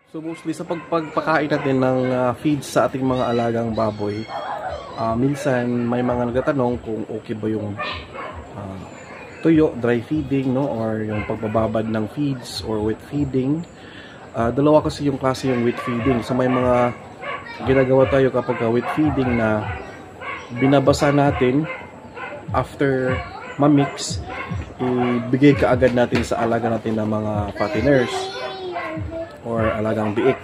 So mostly sa pagpakain natin ng feeds sa ating mga alagang baboy, minsan may mga nagtatanong kung okay ba yung tuyo, dry feeding, no, or yung pagbababad ng feeds or wet feeding. Dalawa kasi yung klase yung wet feeding. So may mga ginagawa tayo kapag wet feeding na binabasa natin after ma-mix, ibigay kaagad natin sa alaga natin ng mga fatteners or alagang biik.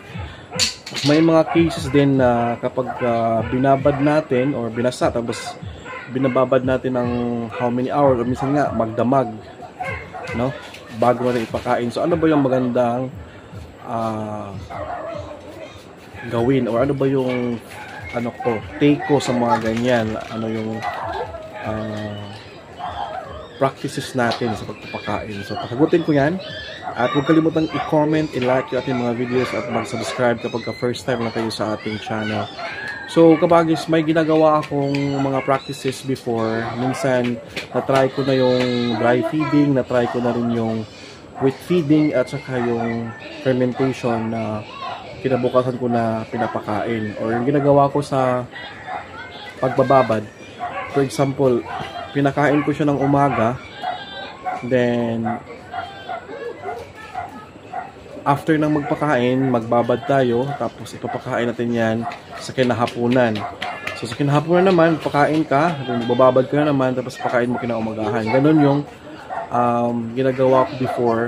May mga cases din na kapag binabad natin or binasa tapos binababad natin ng how many hours o minsan nga magdamag, no, bago natin ipakain. So ano ba yung magandang gawin or ano ba yung take ko sa mga ganyan, ano yung practices natin sa pagpapakain. So pakagutin ko yan. At huwag kalimutang i-comment, i-like yung ating mga videos at mag-subscribe kapag first time na kayo sa ating channel. So kapag may ginagawa akong mga practices before, minsan na-try ko na yung dry feeding, na-try ko na rin yung wet feeding at saka yung fermentation na kinabukasan ko na pinapakain. Or yung ginagawa ko sa pagbababad, for example, pinakain ko siya ng umaga, then after ng magpakain, magbabad tayo, tapos ipapakain natin yan sa kinahapunan. So sa kinahapunan naman, pakain ka, bababad ka na naman, tapos pakain mo kinaumagahan. Ganon yung ginagawa ko before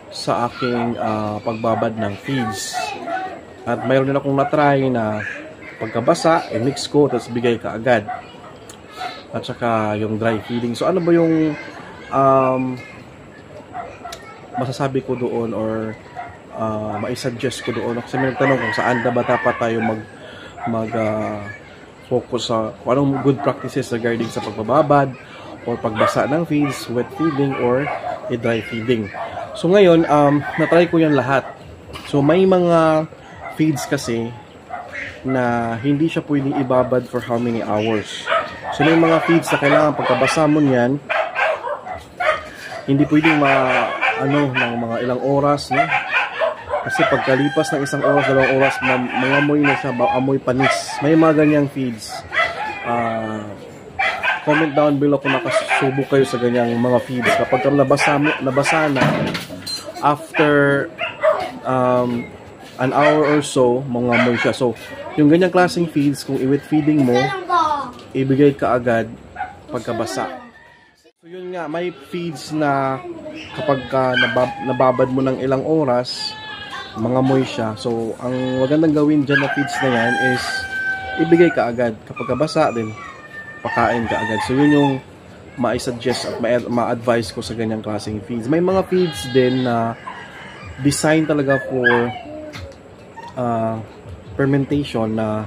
sa aking pagbabad ng feeds. At mayroon din akong na-try na pagkabasa, i-mix ko, tapos bigay ka agad. At saka yung dry feeding. So ano ba yung masasabi ko doon or mai-suggest ko doon? Kasi may nagtanong kung saan ba dapat tayo focus sa kung anong good practices regarding sa pagbababad or pagbasa ng feeds, wet feeding or dry feeding. So ngayon, na-try ko yan lahat. So may mga feeds kasi na hindi siya pwedeng ibabad for how many hours. So may mga feeds na kailangan pagkabasa mo niyan, hindi pwedeng ng mga ilang oras, no? Kasi pagkalipas ng isang oras, 2 oras, mangamoy na siya, amoy panis. May mga ganyang feeds. Comment down below kung nakasubok kayo sa ganyang mga feeds. Kapag nabasa na, after an hour or so, mangamoy siya. So, yung ganyang klaseng feeds, kung i-wet feeding mo, ibigay ka agad pagkabasa. So yun nga, may feeds na kapag nababad mo ng ilang oras, mangamoy siya. So ang magandang gawin dyan na feeds na yan is ibigay ka agad. Kapag basa din, pakain ka agad. So yun yung ma-suggest at ma-advise ko sa ganyang klaseng feeds. May mga feeds din na design talaga for fermentation na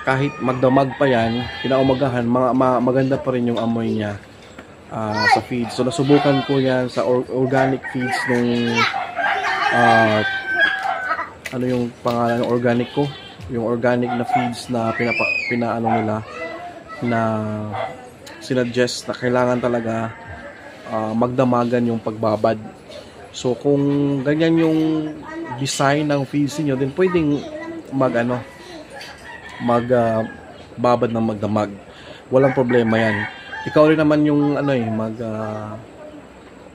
kahit magdamag pa yan, kinaumagahan, maganda pa rin yung amoy niya sa feeds. So nasubukan ko yan sa organic feeds nung ano yung pangalan ng organic ko? Yung organic na feeds na pinaano nila na sinuggest na kailangan talaga magdamagan yung pagbabad. So kung ganyan yung design ng feeds niyo, then pwedeng magbabad ng magdamag. Walang problema yan. Ikaw rin naman yung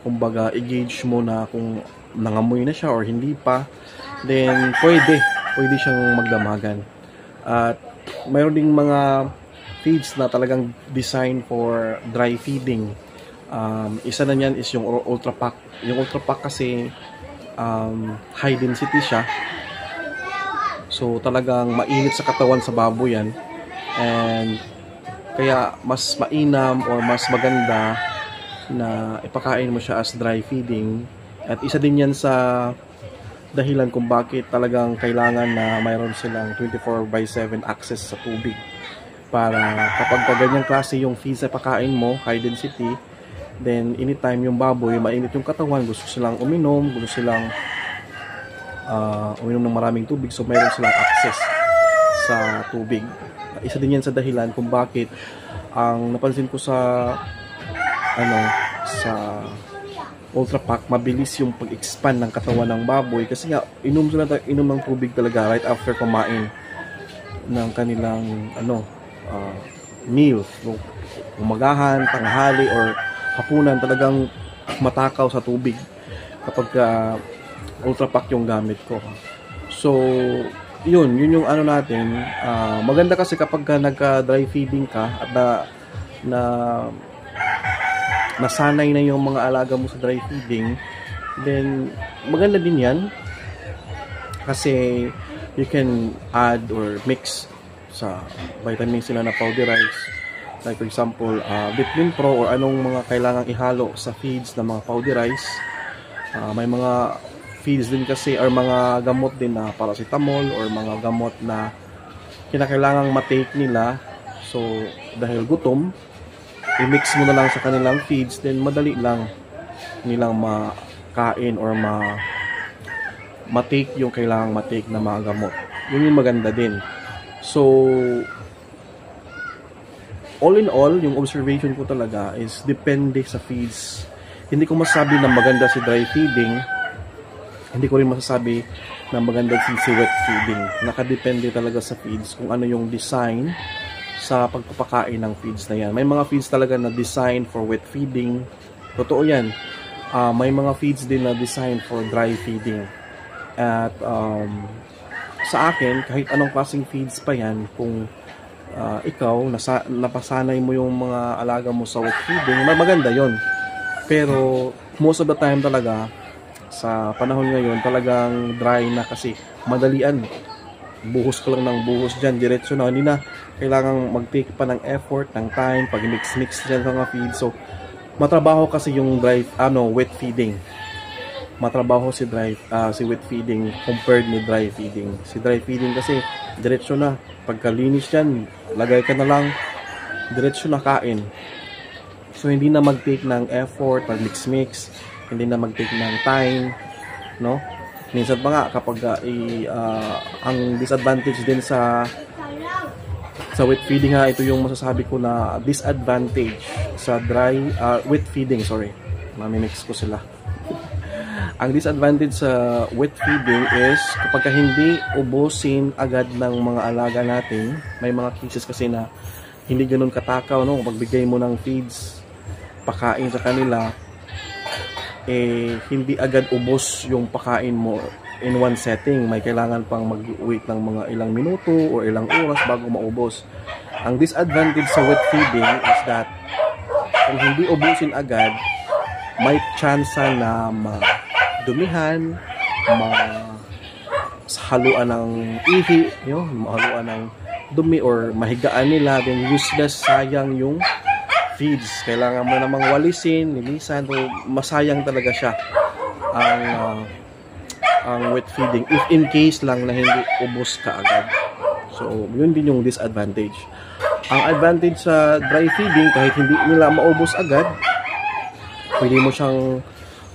kumbaga i-gauge mo na kung nangamoy na siya or hindi pa, then pwede siyang magdamagan. At mayroon ding mga feeds na talagang design for dry feeding. Isa na niyan is yung Ultra Pack. Yung Ultra Pack kasi high density siya. So talagang mainit sa katawan sa baboy yan. And kaya mas mainam or mas maganda na ipakain mo siya as dry feeding. At isa din yan sa dahilan kung bakit talagang kailangan na mayroon silang 24/7 access sa tubig. Para kapag ganyang klase yung feeds na pakain mo, high density, then anytime yung baboy, mainit yung katawan, gusto silang uminom, gusto silang uminom ng maraming tubig, so mayroon silang access sa tubig. Isa din yan sa dahilan kung bakit ang napansin ko sa Ultra Pack, mabilis yung pag-expand ng katawan ng baboy kasi nga inom ng tubig talaga right after kumain ng kanilang meal. So, umagahan, tanghali or hapunan, talagang matakaw sa tubig kapag Ultra Pack yung gamit ko. So yun yung ano natin, maganda kasi kapag nagka-dry feeding ka at nasanay na yung mga alaga mo sa dry feeding, then maganda din yan kasi you can add or mix sa vitamins sila na powderized, like for example Vitamin Pro or anong mga kailangang ihalo sa feeds na mga powderized. May mga feeds din kasi or mga gamot din na paracetamol or mga gamot na kinakailangang matake nila. So dahil gutom, i-mix mo na lang sa kanilang feeds, then madali lang nilang makain or matake yung kailangang matake na mga gamot. Yun yung maganda din. So all in all, yung observation ko talaga is depende sa feeds. Hindi ko masabi na maganda si dry feeding, hindi ko rin masasabi na maganda si wet feeding. Nakadepende talaga sa feeds kung ano yung design sa pagpapakain ng feeds na yan. May mga feeds talaga na design for wet feeding. Totoo yan. May mga feeds din na design for dry feeding. At sa akin, kahit anong klaseng feeds pa yan, kung ikaw, napasanay mo yung mga alaga mo sa wet feeding, maganda yon. Pero most of the time talaga, sa panahon ngayon, talagang dry na kasi madalian. Buhos ko lang ng buhos dyan, diretso na. Hindi na kailangang mag-take pa ng effort, ng time, pag-mix-mix dyan sa mga feed. So, matrabaho kasi yung wet feeding. Matrabaho si wet feeding compared ni dry feeding. Si dry feeding kasi diretso na. Pagkalinis dyan, lagay ka na lang, diretso na kain. So, hindi na mag-take ng effort, mag-mix-mix, hindi na mag-take ng time, no? Minsan pa nga kapag ang disadvantage din sa wet feeding, ito yung masasabi ko na disadvantage sa wet feeding, mamimix ko sila. Ang disadvantage sa wet feeding is kapag hindi ubusin agad ng mga alaga natin, may mga cases kasi na hindi ganoon katakaw, no? Pagbigay mo ng feeds, pakain sa kanila, hindi agad ubos yung pakain mo in one setting. May kailangan pang mag-wait ng mga ilang minuto o ilang oras bago maubos. Ang disadvantage sa wet feeding is that kung hindi ubusin agad, may chance na madumihan, mahaluan ng ihi, mahaluan ng dumi or mahigaan nila, then useless, sayang yung feeds. Kailangan mo namang walisin, linisan, so masayang talaga siya ang wet feeding if in case lang na hindi ubos ka agad. So yun din yung disadvantage. Ang advantage sa dry feeding, kahit hindi nila maubos agad, pwede mo siyang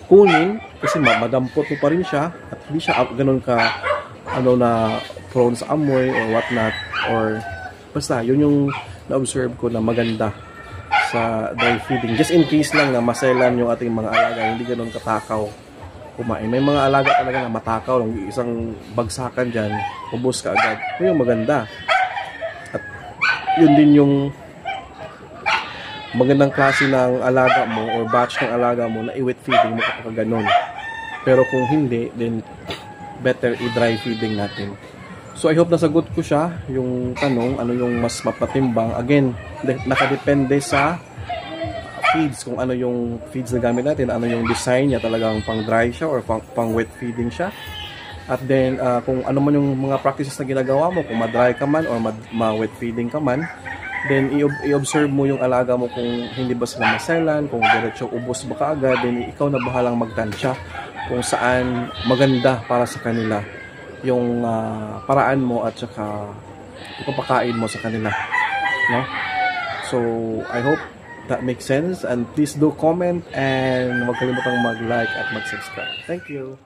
kunin kasi madampot mo pa rin siya at hindi siya ganun ka na prone sa amoy or whatnot, or basta yun yung na-observe ko na maganda sa dry feeding. Just in case lang na maselan yung ating mga alaga, hindi ganun katakaw kumain. May mga alaga talaga na matakaw, isang bagsakan dyan, ubos ka agad. Yun yung maganda. At yun din yung magandang klase ng alaga mo or batch ng alaga mo na i-wet feeding mo kapag ganun. Pero kung hindi, then better i-dry feeding natin. So I hope nasagot ko siya, yung tanong, ano yung mas mapatimbang. Again, nakadepende sa feeds, kung ano yung feeds na gamit natin, ano yung design niya, talagang pang dry siya or pang wet feeding siya. At then, kung ano man yung mga practices na ginagawa mo, kung ma-dry ka man or ma-wet feeding ka man, then i-observe mo yung alaga mo kung hindi ba sila maselan, kung diretso ubos ba kaagad, then ikaw na bahalang magtansya kung saan maganda para sa kanila yung paraan mo at saka ipapakain mo sa kanila, no? So I hope that makes sense, and please do comment and huwag kalimutang mag-like at mag-subscribe. Thank you.